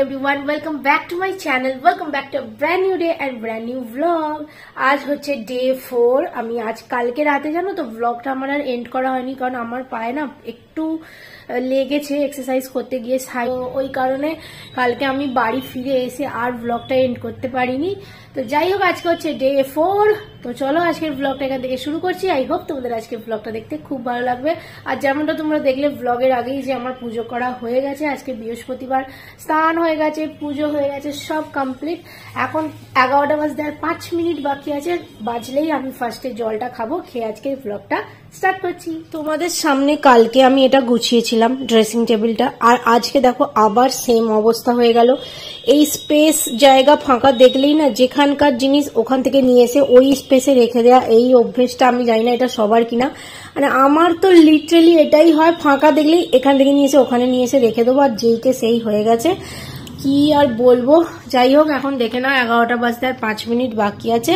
everyone, welcome back to my channel, welcome back to a brand new day and brand new vlog। आज হচ্ছে day 4। আমি আজ কালকে রাতে জানো তো ব্লগটা আমার আর এন্ড করা হয়নি, কারণ আমার পায়ে না একটু লেগেছে এক্সারসাইজ করতে গিয়ে, ওই কারণে কালকে আমি বাড়ি ফিরে এসে আর ব্লগটা এন্ড করতে পারিনি। তো যাই হোক, আজকে হচ্ছে ডে 4। তো চলো আজকের ব্লগটা এখান থেকে শুরু করছি। আই হোপ তোমাদের আজকের ব্লগটা দেখতে খুব ভালো লাগবে। আর যেমনটা তোমরা দেখলে ব্লগের আগেই যে আমার পুজো করা হয়ে গেছে, আজকে বৃহস্পতিবার, স্নান হয়ে গেছে, পুজো হয়ে গেছে, সব কমপ্লিট। এখন 11টা বাজতে আর 5 মিনিট বাকি আছে, বাজলেই আমি ফার্স্টে জলটা খাবো, খেয়ে আজকে ব্লগটা স্টার্ট করছি। তোমাদের সামনে কালকে আমি এটা গুছিয়েছিলাম ড্রেসিং টেবিলটা, আর আজকে দেখো আবার সেম অবস্থা হয়ে গেল। এই স্পেস জায়গা ফাঁকা দেখলেই না যেখানকার জিনিস ওখান থেকে নিয়ে এসে ওই স্পেসে রেখে দেওয়া, এই অভ্যেসটা আমি জানি না এটা সবার কিনা, মানে আমার তো লিটারেলি এটাই হয়, ফাঁকা দেখলেই এখান থেকে নিয়ে এসে ওখানে নিয়ে এসে রেখে দেবো, আর যেইটা সেই হয়ে গেছে, কি আর বলবো। যাই হোক, এখন দেখে নাও 11টা বাজতে আর 5 মিনিট বাকি আছে।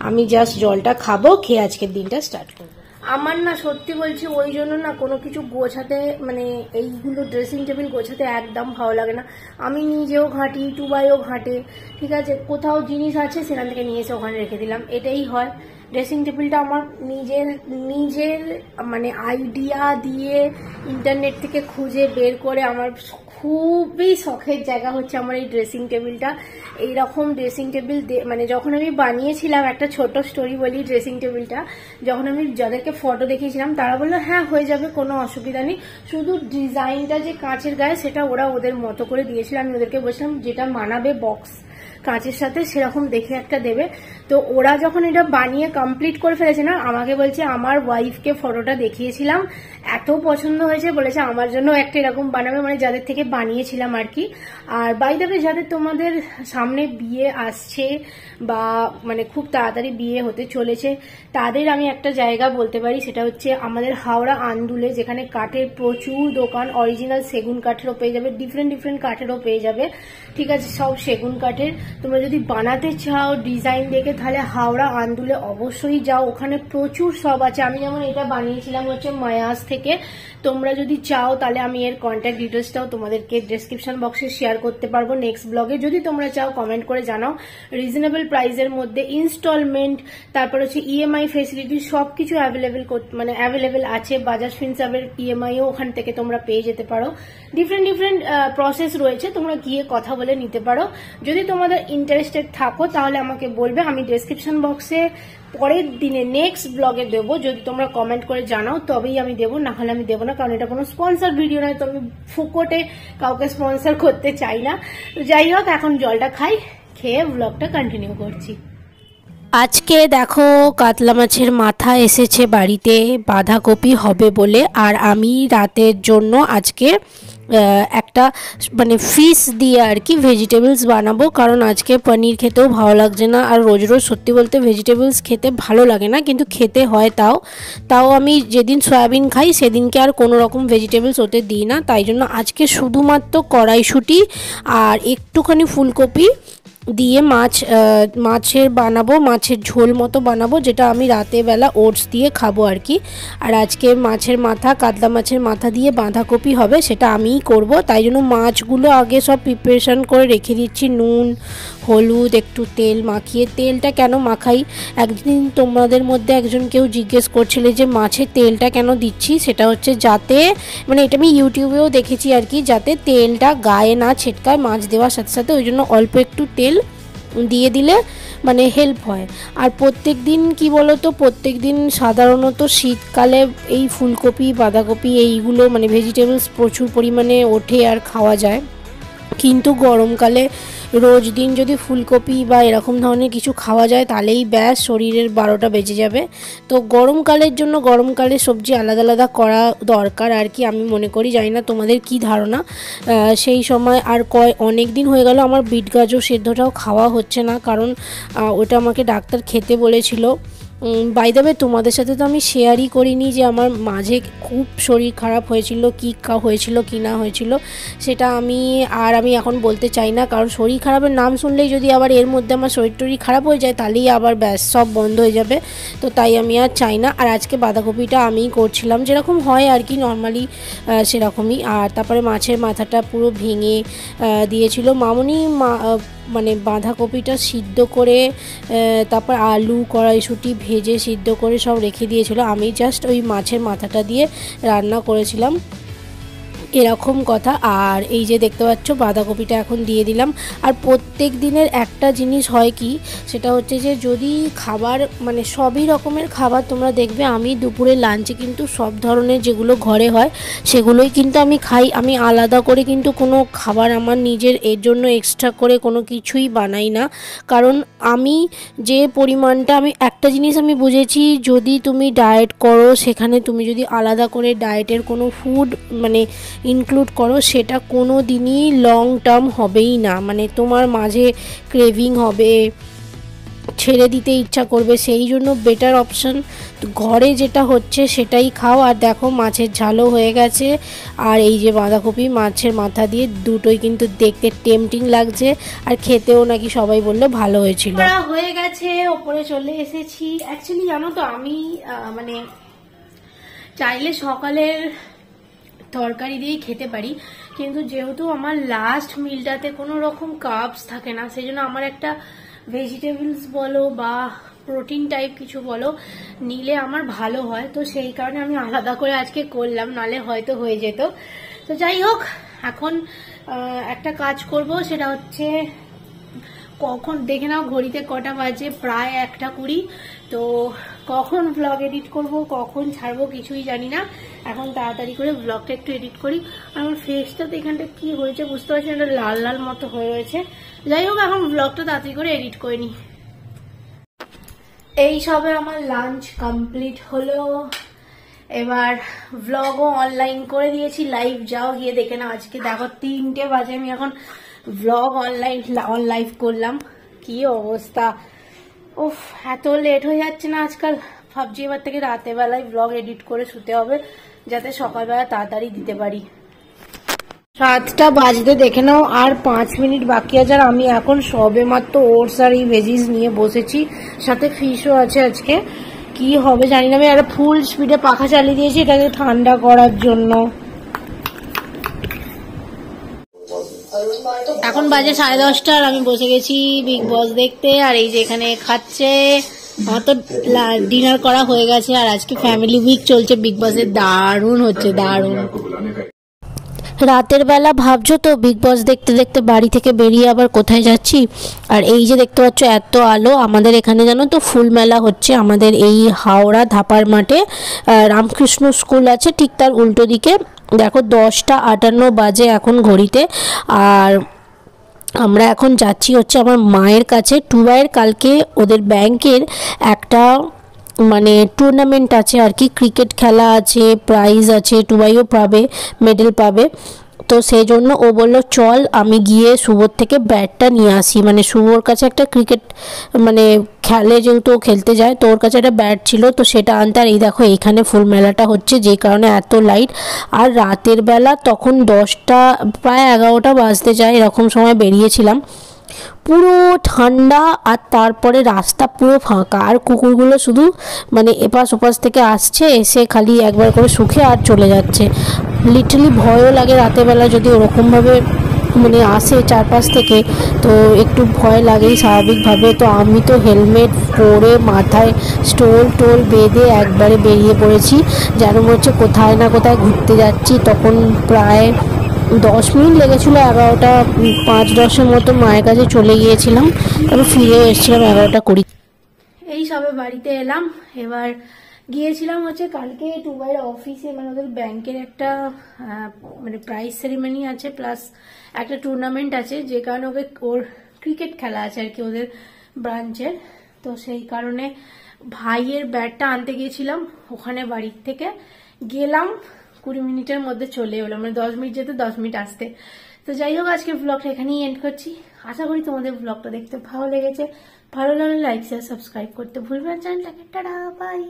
আমি জাস্ট জলটা খাবো, খেয়ে আজকের দিনটা স্টার্ট করবো। আমার না সত্যি বলছি, ওই জন্য না কোনো কিছু গোছাতে, মানে এইগুলো ড্রেসিং টেবিল গোছাতে একদম ভালো লাগে না। আমি নিজেও ঘাঁটি, টুবাইও ঘাঁটে, ঠিক আছে, কোথাও জিনিস আছে সেখান থেকে নিয়ে এসে ওখানে রেখে দিলাম, এটাই হয়। ড্রেসিং টেবিলটা আমার নিজের মানে আইডিয়া দিয়ে ইন্টারনেট থেকে খুঁজে বের করে আমার খুবই শখের জায়গা হচ্ছে আমার এই ড্রেসিং টেবিলটা। এইরকম ড্রেসিং টেবিল মানে যখন আমি বানিয়েছিলাম, একটা ছোট স্টোরি বলি, ড্রেসিং টেবিলটা যখন আমি যাদেরকে ফটো দেখিয়েছিলাম তারা বললো হ্যাঁ হয়ে যাবে, কোনো অসুবিধা নেই, শুধু ডিজাইনটা যে কাঁচের গায়ে সেটা ওরা ওদের মতো করে দিয়েছিল। আমি ওদেরকে বলছিলাম যেটা মানাবে বক্স কাঁচের সাথে সেরকম দেখে একটা দেবে। তো ওরা যখন এটা বানিয়ে কমপ্লিট করে ফেলেছে না, আমাকে বলছে আমার ওয়াইফকে ফটোটা দেখিয়েছিলাম, এত পছন্দ হয়েছে, বলেছে আমার জন্য একটা এরকম বানাবে, মানে যাদের থেকে বানিয়েছিলাম আর কি। আর বাই দ্য ওয়ে, যাদের তোমাদের সামনে বিয়ে আসছে বা মানে খুব তাড়াতাড়ি বিয়ে হতে চলেছে, তাদের আমি একটা জায়গা বলতে পারি, সেটা হচ্ছে আমাদের হাওড়া আন্দুলে, যেখানে কাঠের প্রচুর দোকান, অরিজিনাল সেগুন কাঠেরও পেয়ে যাবে, ডিফারেন্ট কাঠেরও পেয়ে যাবে, ঠিক আছে, সব সেগুন কাঠের। তোমরা যদি বানাতে চাও ডিজাইন দেখে, তাহলে হাওড়া আন্দুলে অবশ্যই যাও, ওখানে প্রচুর সব আছে। আমি যেমন এটা বানিয়েছিলাম হচ্ছে মায়াস থেকে। তোমরা যদি চাও তাহলে আমি এর কন্ট্যাক্ট ডিটেলসটাও তোমাদেরকে ডেসক্রিপশন বক্সে শেয়ার করতে পারবো নেক্সট ব্লগে। যদি তোমরা চাও কমেন্ট করে জানাও। রিজনেবল প্রাইসের মধ্যে ইনস্টলমেন্ট, তারপর হচ্ছে ইএমআই ফেসিলিটি সবকিছু অ্যাভেলেবেল আছে। বাজাজ ফিনসার্ভের ইএমআইও ওখান থেকে তোমরা পেয়ে যেতে পারো। ডিফারেন্ট প্রসেস রয়েছে, তোমরা গিয়ে কথা বলে নিতে পারো। যদি তোমাদের ইন্টারেস্টেড থাকো তাহলে আমাকে বলবে, আমি ডেসক্রিপশন বক্সে পরের দিনে নেক্সট ব্লগে দেবো। যদি তোমরা কমেন্ট করে জানাও তবেই আমি দেবো, না হলে আমি দেবো না, কারণ এটা কোনো স্পন্সর ভিডিও নয়, তো আমি ফুকোটে কাউকে স্পন্সর করতে চাই না। তো যাই হোক, এখন জলটা খাই, খেয়ে ব্লগটা কন্টিনিউ করছি। আজকে দেখো কাতলা মাছের মাথা এসেছে বাড়িতে, বাঁধাকপি হবে বলে, আর আমি রাতের জন্য আজকে একটা মানে ফিশ দিয়ে আর কি ভেজিটেবলস বানাবো, কারণ আজকে পনির খেতেও ভালো লাগছে না, আর রোজ রোজ সত্যি বলতে ভেজিটেবলস খেতে ভালো লাগে না, কিন্তু খেতে হয়। তাও আমি যেদিন সয়াবিন খাই সেদিনকে আর কোনো রকম ভেজিটেবলস ওতে দিই না, তাই জন্য আজকে শুধুমাত্র কড়াইশুঁটি আর একটুখানি ফুলকপি দিয়ে মাছের বানাবো, মাছের ঝোল মতো বানাবো, যেটা আমি রাতের বেলা ওটস দিয়ে খাবো আর কি। আর আজকে কাতলা মাছের মাথা দিয়ে বাঁধাকপি হবে, সেটা আমিই করব, তাই জন্য মাছগুলো আগে সব প্রিপারেশন করে রেখে দিচ্ছি। নুন, হলুদ, একটু তেল মাখিয়ে, তেলটা কেন মাখাই, একদিন তোমাদের মধ্যে কেউ জিজ্ঞেস করছিলে যে মাছের তেলটা কেন দিচ্ছি, সেটা হচ্ছে যাতে, মানে এটা আমি ইউটিউবেও দেখেছি আর কি, যাতে তেলটা গায়ে না ছিটকায় মাছ দেওয়ার সাথে সাথে, ওই জন্য অল্প একটু তেল দিয়ে দিলে মানে হেল্প হয়। আর প্রত্যেক দিন সাধারণত শীতকালে এই ফুলকপি, বাঁধাকপি এইগুলো মানে ভেজিটেবলস প্রচুর পরিমাণে ওঠে আর খাওয়া যায়, কিন্তু গরমকালে রোজ দিন যদি ফুলকপি বা এরকম ধরনের কিছু খাওয়া যায় তাহলেই ব্যাস শরীরের 12টা বেজে যাবে। তো গরমকালের জন্য গরমকালে সবজি আলাদা আলাদা করা দরকার আর কি, আমি মনে করি। জানি না তোমাদের কি ধারণা। সেই সময় আর অনেক দিন হয়ে গেল আমার বিট গাজর সেদ্ধটাও খাওয়া হচ্ছে না, কারণ ওটা আমাকে ডাক্তার খেতে বলেছিল। বাই দ্য ওয়ে তোমাদের সাথে তো আমি শেয়ারই করিনি যে আমার মাঝে খুব শরীর খারাপ হয়েছিল, কী হয়েছিল কি না হয়েছিল সেটা আমি এখন বলতে চাই না, কারণ শরীর খারাপের নাম শুনলেই যদি আবার এর মধ্যে আমার শরীর খারাপ হয়ে যায় তাহলেই আবার ব্যাস সব বন্ধ হয়ে যাবে। তো তাই আমি আর চাই না। আর আজকে বাঁধাকপিটা আমিই করছিলাম, যেরকম হয় আর কি নর্মালি সেরকমই। আর তারপরে মাছের মাথাটা পুরো ভেঙে দিয়েছিল মামুনি, মানে বাঁধাকপিটা সিদ্ধ করে তারপর আলু কড়াইশুঁটি ভেজে সিদ্ধ করে সব রেখে দিয়েছিল, আমি জাস্ট ওই মাছের মাথাটা দিয়ে রান্না করেছিলাম, এরকম কথা। আর এই যে দেখতে পাচ্ছ বাঁধাকপিটা এখন দিয়ে দিলাম। আর প্রত্যেক দিনের একটা জিনিস হয় কি, সেটা হচ্ছে যে যদি খাবার মানে সবই রকমের খাবার তোমরা দেখবে আমি দুপুরে লাঞ্চে কিন্তু সব ধরনের যেগুলো ঘরে হয় সেগুলোই কিন্তু আমি খাই। আমি আলাদা করে কিন্তু কোনো খাবার আমার নিজের এর জন্য এক্সট্রা করে কোনো কিছুই বানাই না, কারণ আমি যে পরিমাণটা আমি একটা জিনিস আমি বুঝেছি, যদি তুমি ডায়েট করো সেখানে তুমি যদি আলাদা করে ডায়েটের কোনো ফুড মানে ইনক্লুড করো সেটা কোনো দিনই লং টার্ম হবেই না, মানে তোমার মাঝে ক্রেভিং হবে, ছেড়ে দিতে ইচ্ছা করবে। সেই জন্য বেটার অপশন ঘরে যেটা হচ্ছে সেটাই খাও। আর দেখো মাছের ঝালও হয়ে গেছে, আর এই যে বাঁধাকপি মাছের মাথা দিয়ে দুটোই কিন্তু দেখতে টেম্পটিং লাগছে, আর খেতেও নাকি সবাই বললো ভালো হয়েছিল। হয়ে গেছে, ওপরে চলে এসেছি। অ্যাকচুয়ালি জানো তো আমি মানে চাইলে সকালের তরকারি দিয়েই খেতে পারি, কিন্তু যেহেতু আমার লাস্ট মিলটাতে কোনো রকম কার্বস থাকে না, সেই জন্য আমার একটা ভেজিটেবলস বলো বা প্রোটিন টাইপ কিছু বলো নিলে আমার ভালো হয়। তো সেই কারণে আমি আলাদা করে আজকে করলাম, নালে হয়তো হয়ে যেত। তো যাই হোক, এখন একটা কাজ করব, সেটা হচ্ছে কখন দেখে নাও ঘড়িতে কটা বাজে, প্রায় 1:20। তো কখন ব্লগ এডিট করব কখন ছাড়বো কিছুই জানি না। এখন তাড়াতাড়ি করে ব্লগটা একটু এডিট করি। আমার ফেসটাতে এখানটা কি হয়েছে বুঝতে পারছি না, একটা লাল লাল মতো হয়ে রয়েছে। যাই হোক, এখন ব্লগটা তাড়াতাড়ি করে এডিট করে নি। এই সবে আমার লাঞ্চ কমপ্লিট হলো, এবার ব্লগও অনলাইন করে দিয়েছি। লাইভ যাও গিয়ে দেখে না, আজকে দেখো 3টে বাজে আমি এখন ব্লগ অন লাইভ করলাম। কি অবস্থা, উফ এত লেট হয়ে যাচ্ছে না আজকাল। ভাবছি এবার থেকে রাতের বেলায় ব্লগ এডিট করে শুতে হবে, যাতে সকালবেলা তাড়াতাড়ি দিতে পারি। 7টা বাজতে দেখে নাও আর 5 মিনিট বাকি আছে। আর আমি এখন সবে মাত্র ওটস আর এই ভেজিস নিয়ে বসেছি, সাথে ফিশও আছে আজকে। কি হবে জানি না, আমি একটা ফুল স্পিডে পাখা চালিয়ে দিয়েছি এটাকে ঠান্ডা করার জন্য। এখন বাজে 10:30 আর আমি বসে গেছি বিগ বস দেখতে। আর এই যে এখানে খাচ্ছে, আমার তো ডিনার করা হয়ে গেছে। আর আজকে ফ্যামিলি উইক চলছে বিগ বসের, দারুণ হচ্ছে দারুণ। রাতের বেলা ভাবছো তো বিগ বস দেখতে দেখতে বাড়ি থেকে বেরিয়ে আবার কোথায় যাচ্ছি। আর এই যে দেখতে পাচ্ছ এত আলো, আমাদের এখানে জানো তো ফুল মেলা হচ্ছে আমাদের এই হাওড়া ধাপার মাঠে। রামকৃষ্ণ স্কুল আছে ঠিক তার উল্টো দিকে। দেখো 10:58 বাজে এখন ঘড়িতে। আর আমরা এখন যাচ্ছি হচ্ছে আমার মায়ের কাছে। টুবাইয়ের কালকে ওদের ব্যাংকের একটা মানে টুর্নামেন্ট আছে আর কি, ক্রিকেট খেলা আছে, প্রাইজ আছে, টুবাইও পাবে, মেডেল পাবে। তো সেই জন্য ও বলল চল আমি গিয়ে শুভর থেকে ব্যাটটা নিয়ে আসি, মানে শুভর কাছে একটা ক্রিকেট মানে খেলে, যেহেতু ও খেলতে যায় তো ওর কাছে একটা ব্যাট ছিল, তো সেটা আনতে। আর এই দেখো এখানে ফুল মেলাটা হচ্ছে, যে কারণে এত লাইট। আর রাতের বেলা তখন 10টা প্রায় 11টা বাজতে যায় এরকম সময় বেরিয়েছিলাম, পুরো ঠান্ডা। আর তারপরে রাস্তা পুরো ফাঁকা, আর কুকুরগুলো শুধু মানে এপাশ ওপাশ থেকে আসছে, এসে খালি একবার করে শুকে আর চলে যাচ্ছে। লিটারালি ভয়ও লাগে রাতের বেলা যদি ওরকমভাবে মানে আসে চারপাশ থেকে, তো একটু ভয় লাগেই স্বাভাবিকভাবে। তো আমি তো হেলমেট পরে মাথায় টোল বেঁধে একবারে বেরিয়ে পড়েছি, যেন মনে হচ্ছে কোথায় না কোথায় ঘুরতে যাচ্ছি। তখন প্রায় 10 মিনিট লেগেছিলো, 11টা 5-10 মতো মায়ের কাছে চলে গিয়েছিলাম, তারপর ফিরেও এসেছিলাম 11:20। এই সবে বাড়িতে এলাম। এবার গিয়েছিলাম হচ্ছে কালকে টুবাইয়ের অফিসে, মানে ওদের ব্যাংকের একটা মানে প্রাইজ সেরিমনি আছে, প্লাস একটা টুর্নামেন্ট আছে, যে কারণে ওর ক্রিকেট খেলা আছে আর কি ওদের ব্রাঞ্চের। তো সেই কারণে ভাইয়ের ব্যাটটা আনতে গিয়েছিলাম ওখানে, বাড়ির থেকে গেলাম 20 মিনিটের মধ্যে চলে এলো, মানে 10 মিনিট যেতে 10 মিনিট আসতে। তো যাই হোক, আজকে ব্লগটা এখানেই এন্ড করছি। আশা করি তোমাদের ব্লগটা দেখতে ভালো লেগেছে। ভালো লাগলে লাইক শেয়ার সাবস্ক্রাইব করতে ভুলবেন না চ্যানেলটাকে। Tata, by.